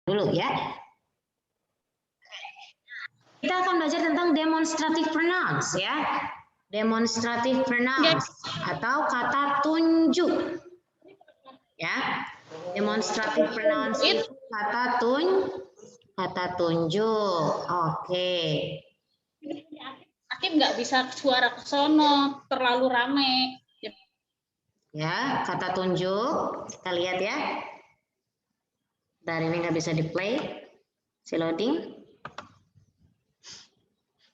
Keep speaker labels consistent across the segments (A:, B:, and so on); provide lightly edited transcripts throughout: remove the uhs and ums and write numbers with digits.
A: dulu ya. Kita akan belajar tentang demonstrative pronouns ya. Demonstrative pronouns atau kata tunjuk. Ya. Demonstrative pronouns itu kata tunjuk. Oke.
B: Akib nggak bisa suara ke sono, terlalu rame.
A: Ya, kata tunjuk. Kita lihat ya. Dari ini nggak bisa di play. Si loading.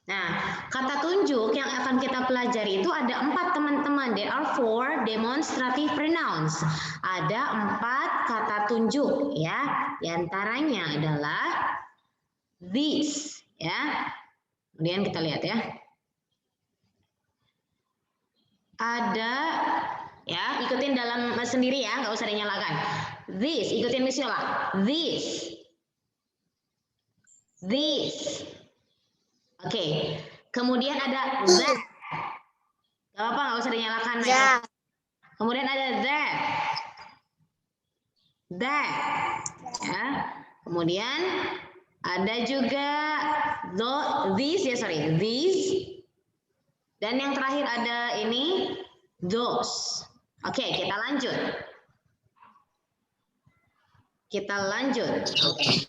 A: Nah, kata tunjuk yang akan kita pelajari itu ada 4 teman-teman. There are 4 demonstrative pronouns. Ada 4 kata tunjuk ya. Di antaranya adalah this ya. Kemudian kita lihat ya. Ada ya, ikutin dalam sendiri ya, nggak usah dinyalakan. This, ikutin Miss Yola. This. This. Oke, kemudian ada that. Gak apa-apa, nggak usah dinyalakan.
C: That.
A: Kemudian ada that. That. Ya. Kemudian ada juga these ya, sorry, these. Dan yang terakhir ada ini those. Oke, kita lanjut. Kita lanjut. Oke.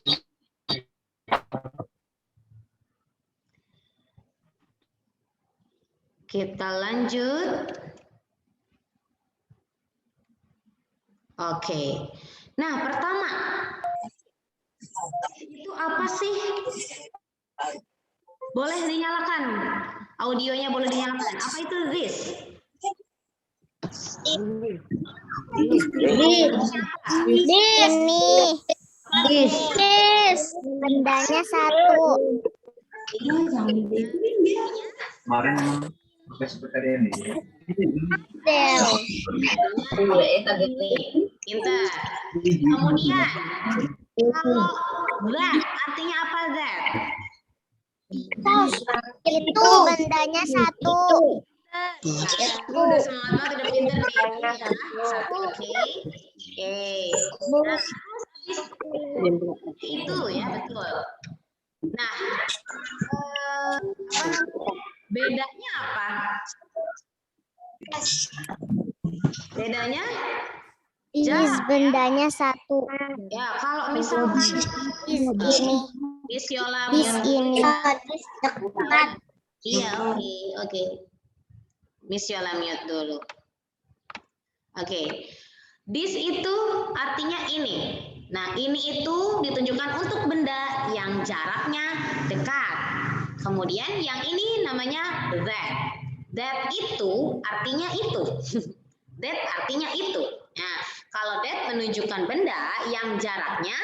A: Kita lanjut. Oke. Nah, pertama. Itu apa sih? Boleh dinyalakan. Audionya boleh dinyalakan. Apa itu this?
C: This. Bendanya satu.
D: Kemarin seperti ini.
A: Pintar. Kemudian kalau that artinya apa that?
C: Itu bendanya satu.
A: Udah semangat, udah pintar nih. Satu, oke. Nah, itu ya betul. Nah, bedanya apa? Bedanya?
C: Is bendanya satu.
A: Ya, kalau misalkan
C: Is ini.
A: Miss Yola,
C: Is ini.
A: iya, oke. Miss Yola mute dulu. Oke. This itu artinya ini. Nah, ini itu ditunjukkan untuk benda yang jaraknya dekat. Kemudian yang ini namanya that. That itu artinya itu. That artinya itu. Nah, kalau that menunjukkan benda yang jaraknya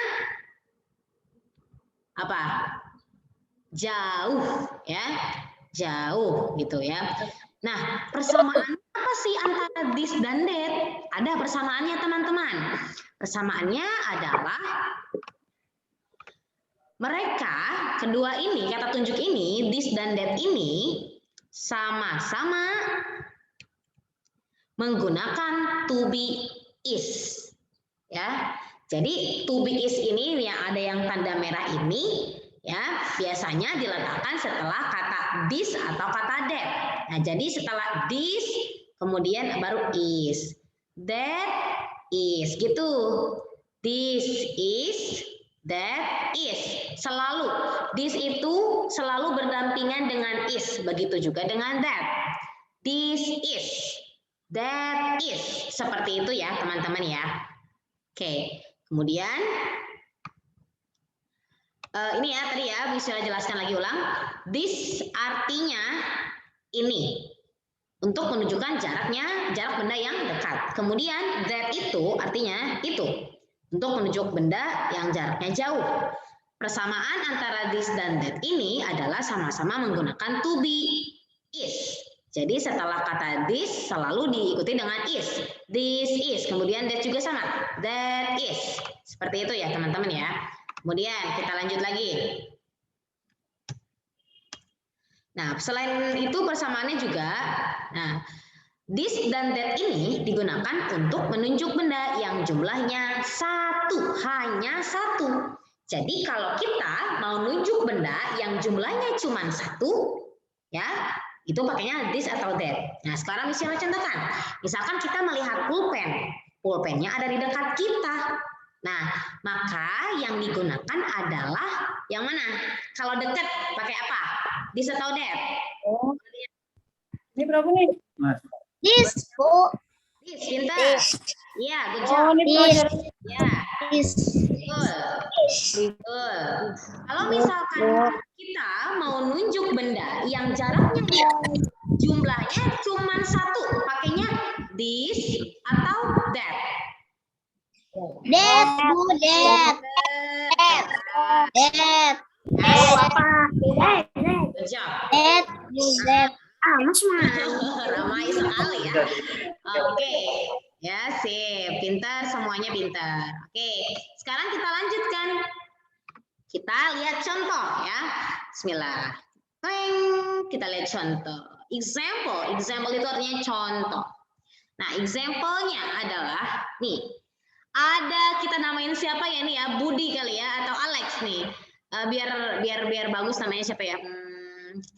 A: apa? Jauh, ya. Jauh gitu ya. Nah, persamaan apa sih antara this dan that? Ada persamaannya, teman-teman. Persamaannya adalah mereka kedua ini, kata tunjuk ini, this dan that ini sama-sama menggunakan to be is. Ya. Jadi to be is ini yang ada yang tanda merah ini ya, biasanya diletakkan setelah kata this atau kata that. Nah, jadi setelah this kemudian baru is. That is gitu. This is, that is. Selalu this itu selalu berdampingan dengan is, begitu juga dengan that. This is, that is. Seperti itu ya, teman-teman ya. Oke. Kemudian ini ya tadi ya, bisa jelaskan lagi ulang. This artinya ini untuk menunjukkan jarak benda yang dekat. Kemudian that itu artinya itu untuk menunjuk benda yang jaraknya jauh. Persamaan antara this dan that ini adalah sama-sama menggunakan to be is. Jadi setelah kata this selalu diikuti dengan is. This is. Kemudian that juga sama. That is. Seperti itu ya teman-teman ya. Kemudian kita lanjut lagi. Nah, selain itu persamaannya juga, nah, this dan that ini digunakan untuk menunjuk benda yang jumlahnya satu, hanya satu. Jadi kalau kita mau nunjuk benda yang jumlahnya cuma 1, ya, itu pakainya this atau that. Nah, sekarang misalnya contohkan. Misalkan kita melihat pulpen. Pulpennya ada di dekat kita. Nah, maka yang digunakan adalah yang mana? Kalau dekat pakai apa? This atau that?
B: Oh. Ini berapa nih?
D: Mas.
C: This, Bu.
A: This, pintar. Iya, good job.
B: Oh, ini pelajaran.
A: Ya, betul. Kalau misalkan kita mau nunjuk benda yang jaraknya jumlahnya cuma 1, pakainya this atau that.
C: That, Bu, that. That.
A: Good job.
C: That, Bu, that.
A: Ramai sekali ya. Oke, ya sip, pintar, semuanya pintar. Oke, sekarang kita lanjutkan. Kita lihat contoh ya. Bismillah. Kleng, kita lihat contoh. Example itu artinya contoh. Nah, example-nya adalah nih. Ada kita namain siapa ya nih ya? Budi kali ya atau Alex nih. Biar bagus namanya siapa ya?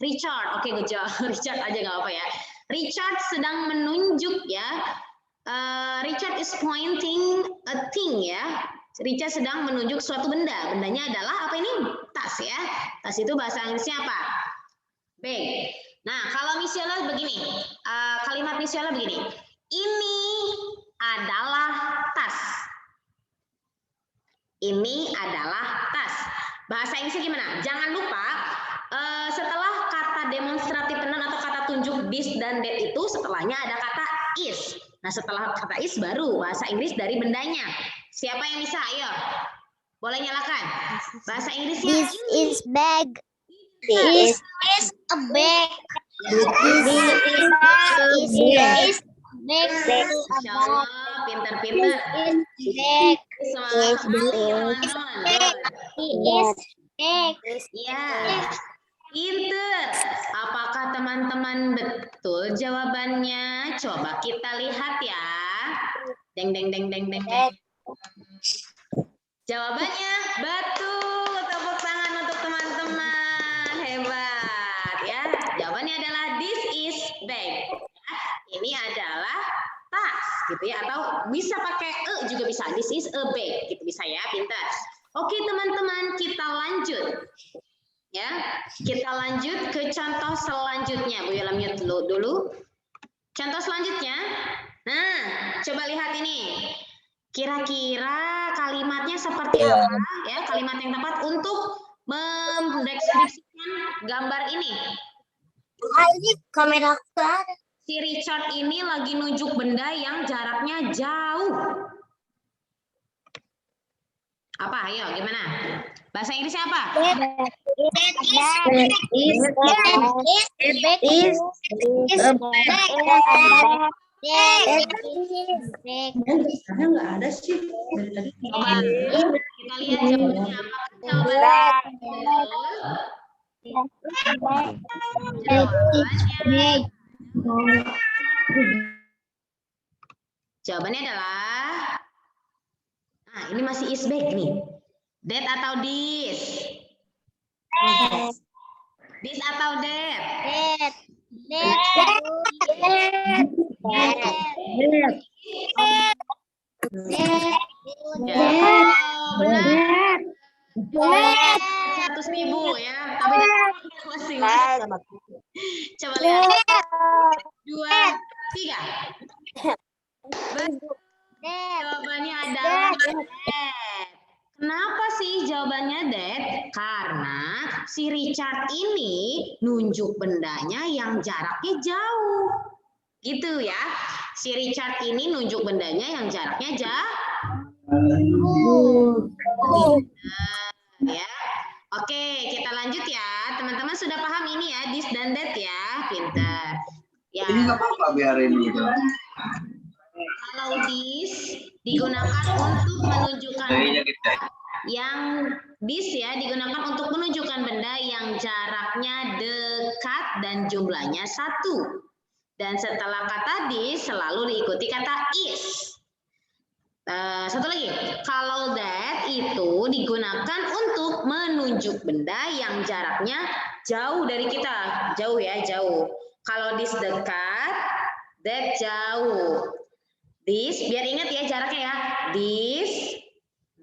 A: Richard. Oke, good job. Richard aja nggak apa ya. Richard sedang menunjuk ya. Richard is pointing a thing ya. Richard sedang menunjuk suatu benda. Bendanya adalah apa ini? Tas ya. Tas itu bahasa Inggrisnya apa? Bag. Nah, kalau misalnya begini, kalimat misalnya begini. Ini adalah tas. Ini adalah tas. Bahasa Inggrisnya gimana? Jangan lupa setelah kata demonstratif pronoun atau kata tunjuk this dan that itu setelahnya ada kata is. Nah, setelah kata is baru bahasa Inggris dari bendanya. Siapa yang bisa? Ayo. Boleh nyalakan. Bahasa Inggrisnya
C: This is bag.
A: This
C: is a bag. This is bag.
A: Insya Allah, pintar-pintar.
C: Bag.
A: Semangat teman-teman.
C: Is bag.
A: Iya. Pinter. Apakah teman-teman betul jawabannya? Coba kita lihat ya. Deng deng deng deng deng. Jawabannya betul. Tepuk tangan untuk teman-teman. Hebat ya. Jawabannya adalah this is bag. Ini adalah tas gitu ya, atau bisa pakai juga bisa. This is a bag gitu bisa ya, pintar. Oke teman-teman, kita lanjut. Ya, kita lanjut ke contoh selanjutnya. Bu Yola mute dulu. Contoh selanjutnya. Nah, coba lihat ini. Kira-kira kalimatnya seperti apa ya? Kalimat yang tepat untuk mendeskripsikan gambar ini.
C: Ini kamera aku.
A: Si Richard ini lagi nunjuk benda yang jaraknya jauh. Apa? Ayo, gimana? Bahasa Inggrisnya apa?
B: Nggak ada sih.
A: Coba kita lihat jawabannya apa. Jawabannya adalah, nah ini masih is back nih. That atau this? This atau that? Benar. 100.000 ya. Tapi masing-masing. Coba lihat. 2, 3. Jawabannya adalah that. Kenapa sih jawabannya that? Karena si Richard ini nunjuk bendanya yang jaraknya jauh. Gitu ya. Si Richard ini nunjuk bendanya yang jaraknya jauh. Ya. Oke, kita lanjut ya. Teman-teman sudah paham ini ya, this dan that ya. Pintar. Ya.
D: Ini nggak apa-apa biarin gitu.
A: Kalau this digunakan untuk menunjukkan yang this ya digunakan untuk menunjukkan benda yang jaraknya dekat dan jumlahnya 1. Dan setelah kata this selalu diikuti kata is. Satu lagi, kalau that itu digunakan untuk menunjuk benda yang jaraknya jauh dari kita, jauh ya, jauh. Kalau this dekat, that jauh. This, biar ingat ya jaraknya ya, this,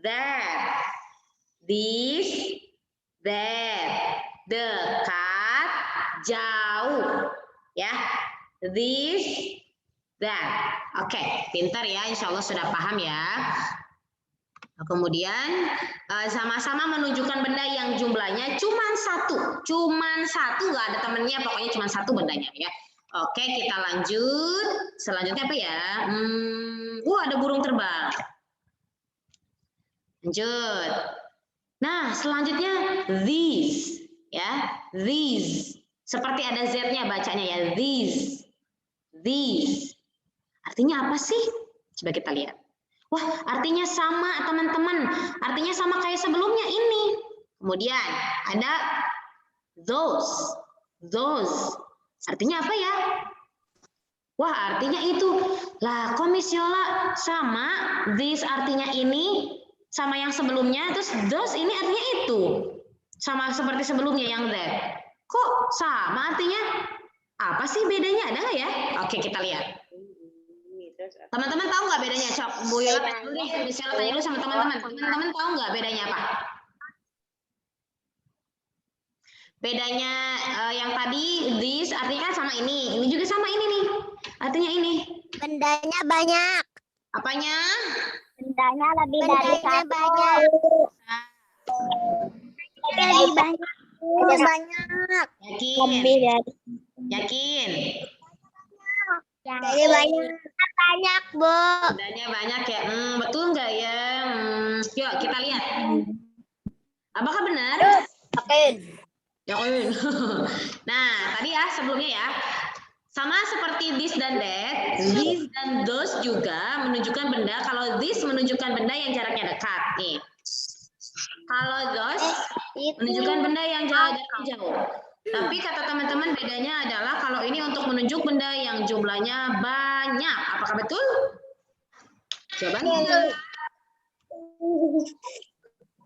A: that, this, that, dekat, jauh, ya, this, that. Oke, pintar ya, insya Allah sudah paham ya. Kemudian sama-sama menunjukkan benda yang jumlahnya cuman satu, nggak ada temennya, pokoknya cuma satu bendanya ya. Oke, kita lanjut. Selanjutnya apa ya? Ada burung terbang. Lanjut. Nah, selanjutnya these, ya, these. Seperti ada z-nya bacanya ya, these. Artinya apa sih? Coba kita lihat. Wah, artinya sama teman-teman. Artinya sama kayak sebelumnya ini. Kemudian ada those. Artinya apa ya? Wah, artinya itu. Lah, kok Miss Yola sama this artinya ini sama yang sebelumnya, terus those ini artinya itu. Sama seperti sebelumnya yang that. Kok sama artinya? Apa sih bedanya? Ada nggak ya? Oke, kita lihat. Teman-teman tahu nggak bedanya? Cok, Bu Yola tanya dulu nih. Miss Yola tanya dulu sama teman-teman. Teman-teman tahu nggak bedanya apa? Bedanya yang tadi this artinya kan sama ini juga sama ini nih. Artinya ini.
C: Bendanya banyak.
A: Apanya?
C: Bendanya lebih dari satu. Banyak. Lebih banyak. Banyak.
A: Yakin?
C: Jadi banyak, Bu.
A: Bendanya banyak ya. Betul nggak ya? Yuk kita lihat. Apakah benar?
C: Yakin.
A: Yakin. Nah, tadi ya sebelumnya ya. Sama seperti this dan that, this dan those juga menunjukkan benda. Kalau this menunjukkan benda yang jaraknya dekat. Nih. Kalau those menunjukkan benda yang jaraknya jauh. Tapi kata teman-teman bedanya adalah kalau ini untuk menunjuk benda yang jumlahnya banyak. Apakah betul? Jawabannya.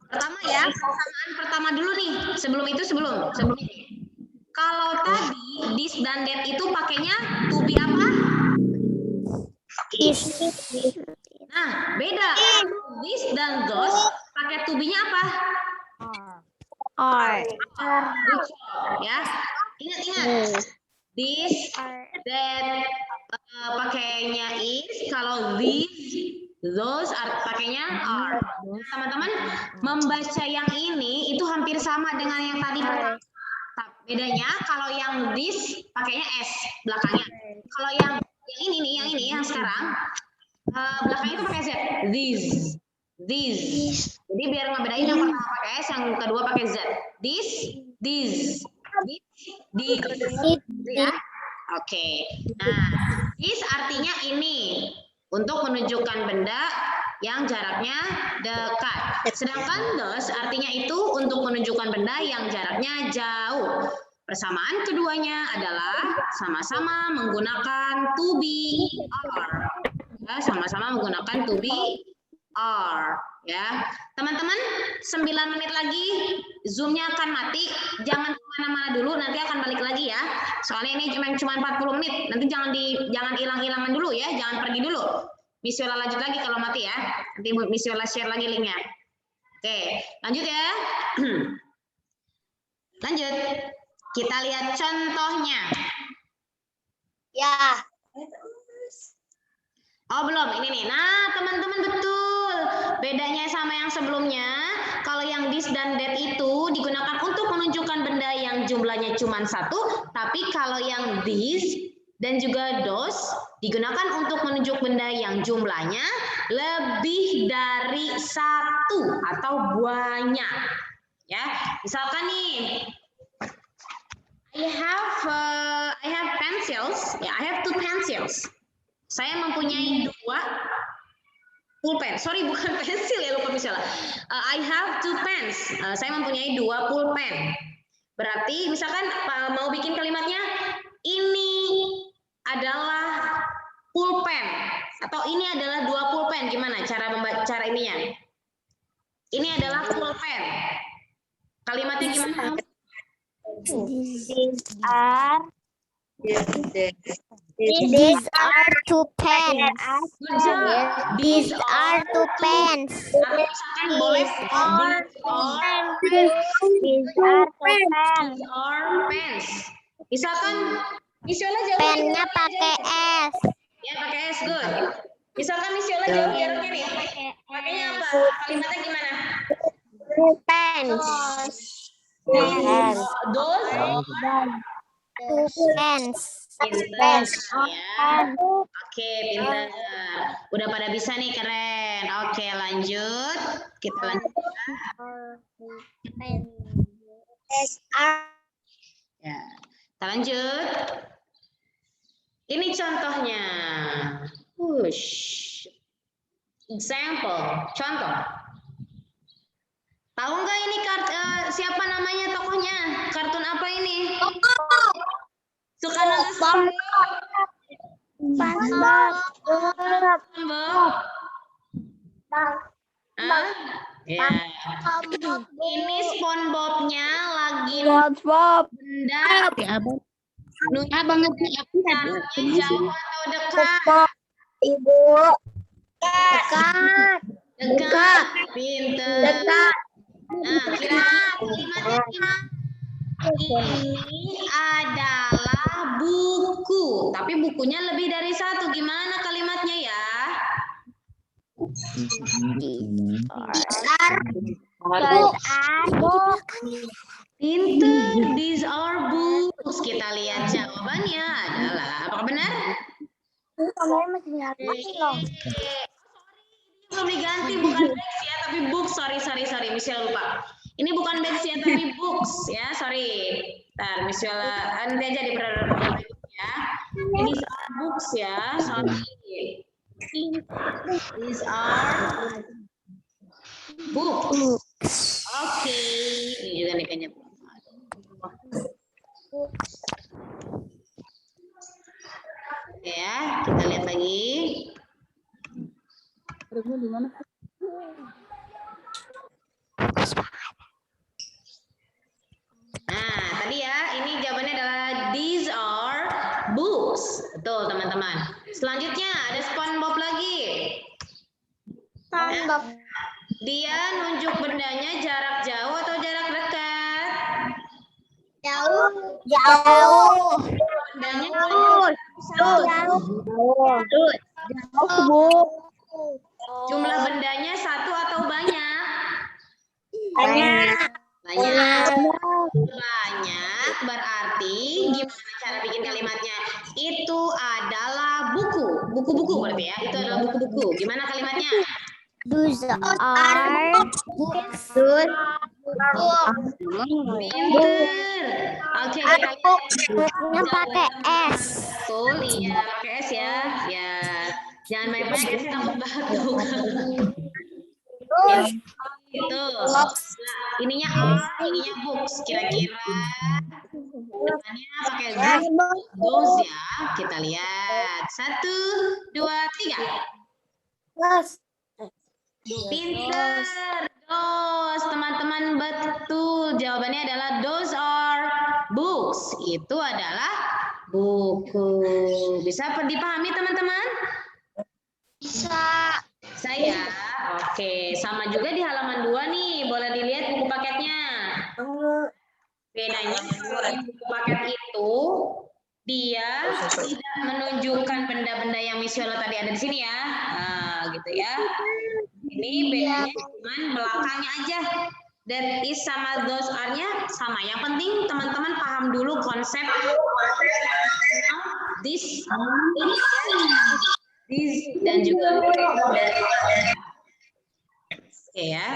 A: Pertama ya, persamaan pertama dulu nih. Sebelum ini. Kalau tadi this dan that itu pakainya to be apa?
C: Is.
A: Nah, beda. This dan those pakai to be-nya apa?
C: Are.
A: Ya, ingat. This, that pakainya is. Kalau these, those pakainya are. Teman-teman membaca yang ini itu hampir sama dengan yang tadi pertama. Bedanya kalau yang this pakainya s belakangnya. Kalau yang ini nih, yang sekarang belakangnya itu pakai z. This. Jadi biar ngebedain yang pertama pakai s, yang kedua pakai z. This. Ya. Oke. Nah, this artinya ini untuk menunjukkan benda yang jaraknya dekat. Sedangkan those artinya itu untuk menunjukkan benda yang jaraknya jauh. Persamaan keduanya adalah sama-sama menggunakan to be are. Ya, sama-sama menggunakan to be are. Ya, teman-teman, 9 menit lagi Zoom-nya akan mati. Jangan kemana-mana dulu, nanti akan balik lagi ya. Soalnya ini cuma 40 menit. Nanti jangan hilang-hilangan dulu ya, jangan pergi dulu. Miss Yola lanjut lagi kalau mati ya. Nanti Miss Yola share lagi linknya. Oke, lanjut ya. Lanjut. Kita lihat contohnya.
C: Ya.
A: Oh belum, ini nih. Nah teman-teman betul. Bedanya sama yang sebelumnya. Kalau yang this dan that itu digunakan untuk menunjukkan benda yang jumlahnya cuma satu. Tapi kalau yang this dan juga those digunakan untuk menunjuk benda yang jumlahnya lebih dari satu atau banyak. Ya, misalkan nih, I have pencils. Ya, I have 2 pencils. Saya mempunyai 2 pulpen. Sorry, bukan pensil ya, lupa misalnya. I have 2 pens. Saya mempunyai 2 pulpen. Berarti misalkan mau bikin kalimatnya ini adalah pulpen Atau ini adalah 2 pulpen, gimana cara cara ininya? Ini adalah pulpen. Kalimatnya gimana?
C: These are two pens.
A: Good job.
C: These are two pens.
A: Atau misalkan boleh
C: These are two pens.
A: these are pens. Misalkan Miss Yola jawab
C: Pennya pakai S.
A: ya pakai S, good. Misalkan Miss Yola jawab jaraknya nih. Pakainya apa? Kalimatnya gimana?
C: Pens.
A: Those
C: Pens.
A: pinter ya. Oke, pinter. Udah pada bisa nih, keren. Oke, lanjut. Kita lanjut. Ya, kita lanjut. Ini contohnya. Push. Example, contoh. Tahu nggak ini siapa namanya tokohnya? Kartun apa ini? Suka nonton SpongeBob? SpongeBob? Ah? Ya. Ini SpongeBob-nya lagi benda. Jaraknya jauh atau dekat?
C: Ibu.
A: Dekat. Pinter. Nah, kira-kira kalimatnya gimana? Ini adalah buku, tapi bukunya lebih dari satu. Gimana kalimatnya ya? Pinter, these are books. Kita lihat jawabannya adalah apakah benar? Belum diganti, bukan books ya, tapi books. Sorry, Michelle lupa. Ini bukan books ya, tapi books ya, sorry. Ntar Michelle nanti aja di ya. Ini books ya, sorry. These are books. Oke, ini juga nih kayaknya. Oke ya, kita lihat lagi. Nah, tadi ya, ini jawabannya adalah these are books. Betul, teman-teman. Selanjutnya ada SpongeBob lagi.
C: SpongeBob.
A: Dia nunjuk bendanya jarak jauh atau jarak dekat?
C: Jauh.
A: Bendanya jumlah bendanya satu atau banyak?
C: Banyak.
A: Banyak berarti gimana cara bikin kalimatnya? Itu adalah buku. Buku-buku berarti ya. Itu adalah buku-buku. Gimana kalimatnya?
C: Those are books.
A: Pinter. Oke, kita lihat.
C: Buknya pakai S.
A: Betul, iya pakai S ya. Ya, jangan banyak-banyak S takut batuk. Ya, itu. Nah, ininya books. Kira-kira depannya pakai those ya. Kita lihat. 1, 2, 3. Pinter, those teman-teman betul. Jawabannya adalah those are books. Itu adalah buku. Bisa dipahami teman-teman? Bisa. Saya. Oke, sama juga di halaman 2 nih. Boleh dilihat buku paketnya. Bedanya buku paket itu dia tidak menunjukkan benda-benda yang Miss Yola tadi ada di sini ya. Nah, gitu ya. Ini bedanya cuman belakangnya aja. That is sama those are-nya sama. Yang penting teman-teman paham dulu konsep this dan juga oke ya.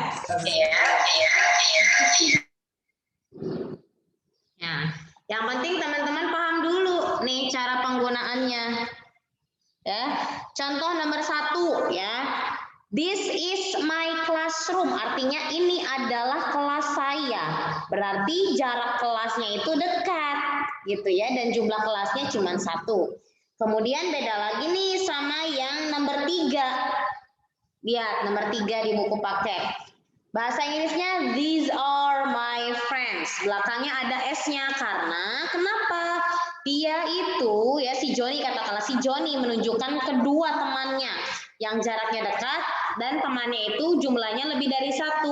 A: Nah, yang penting teman-teman paham dulu nih cara penggunaannya. Ya, contoh nomor 1 ya. This is my classroom. Artinya ini adalah kelas saya. Berarti jarak kelasnya itu dekat, gitu ya. Dan jumlah kelasnya cuma 1. Kemudian beda lagi nih sama yang nomor 3. Lihat nomor 3 di buku paket. Bahasa Inggrisnya these are my friends. Belakangnya ada S-nya karena kenapa? Dia itu ya si Joni, katakanlah si Joni menunjukkan kedua temannya yang jaraknya dekat dan temannya itu jumlahnya lebih dari 1.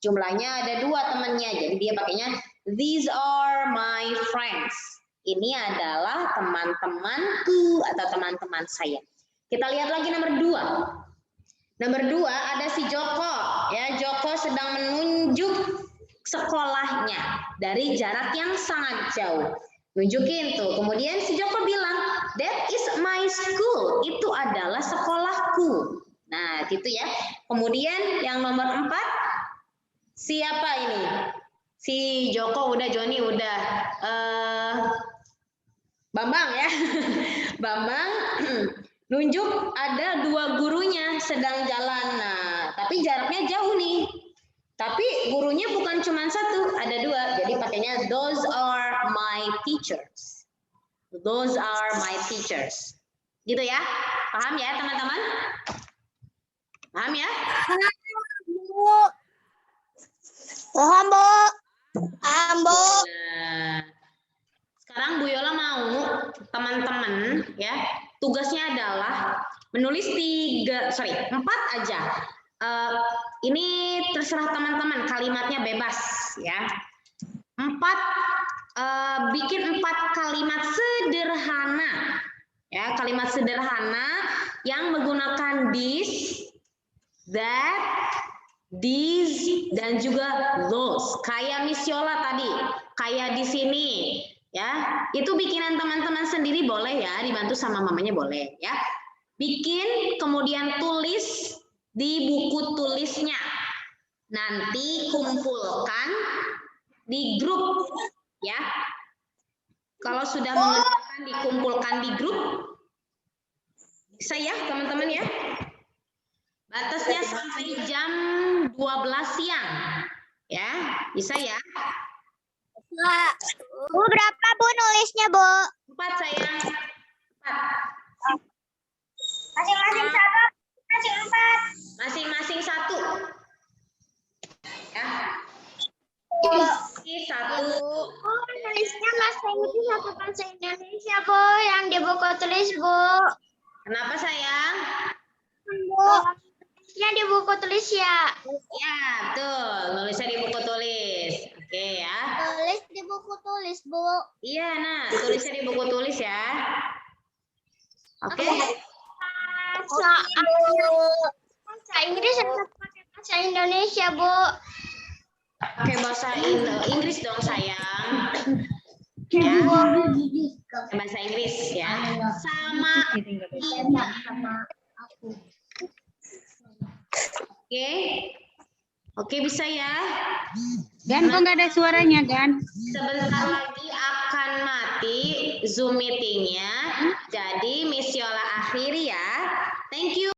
A: Jumlahnya ada 2 temannya. Jadi dia pakainya these are my friends. Ini adalah teman-temanku atau teman-teman saya. Kita lihat lagi nomor 2. Nomor 2 ada si Joko. Ya, Joko sedang menunjuk sekolahnya dari jarak yang sangat jauh. Nunjukin tuh. Kemudian si Joko bilang, that is my school. Itu adalah sekolahku. Nah, gitu ya. Kemudian yang nomor 4, siapa ini? Si Joko udah, Joni udah. Bambang ya. Bambang nunjuk ada 2 gurunya sedang jalan. Nah, tapi jaraknya jauh nih. Tapi gurunya bukan cuma 1, ada 2. Jadi pakainya those are my teachers. Those are my teachers. Gitu ya. Paham ya, teman-teman? Paham ya?
C: Paham, Bu. Paham, Bu.
A: Nah, sekarang Bu Yola mau teman-teman ya, tugasnya adalah menulis 4 aja. Ini terserah teman-teman, kalimatnya bebas ya. 4 bikin 4 kalimat sederhana ya, kalimat sederhana yang menggunakan this, that, these dan juga those. Kayak Miss Yola tadi, kayak di sini ya. Itu bikinan teman-teman sendiri boleh ya, dibantu sama mamanya boleh ya. Bikin kemudian tulis di buku tulisnya. Nanti kumpulkan di grup ya. Kalau sudah mengerjakan dikumpulkan di grup. Bisa ya teman-teman ya. Batasnya sampai jam 12 siang. Ya, bisa ya.
C: Bu, berapa Bu nulisnya, Bu?
A: 4 sayang. 4.
C: Masing-masing 1, masing 4.
A: Masing-masing 1. Ya. Ini 1.
C: Bu, nulisnya bahasa Inggris atau bahasa Indonesia, Bu? Yang di buku tulis, Bu.
A: Kenapa sayang?
C: Bu, nulisnya di buku tulis ya.
A: Ya, betul. Nulisnya di buku tulis. Oke ya.
C: Tulis di buku tulis, Bu.
A: Iya, nah, tulisnya di buku tulis ya. Oke.
C: Bahasa Inggris atau pakai bahasa Indonesia, Bu?
A: Pakai bahasa Inggris dong sayang. Ya. Bahasa Inggris ya. Sama. Oke. Oke, bisa ya.
B: Gan, kok nggak ada suaranya, Gan?
A: Sebentar lagi akan mati Zoom meetingnya. Jadi Miss Yola akhiri ya. Thank you.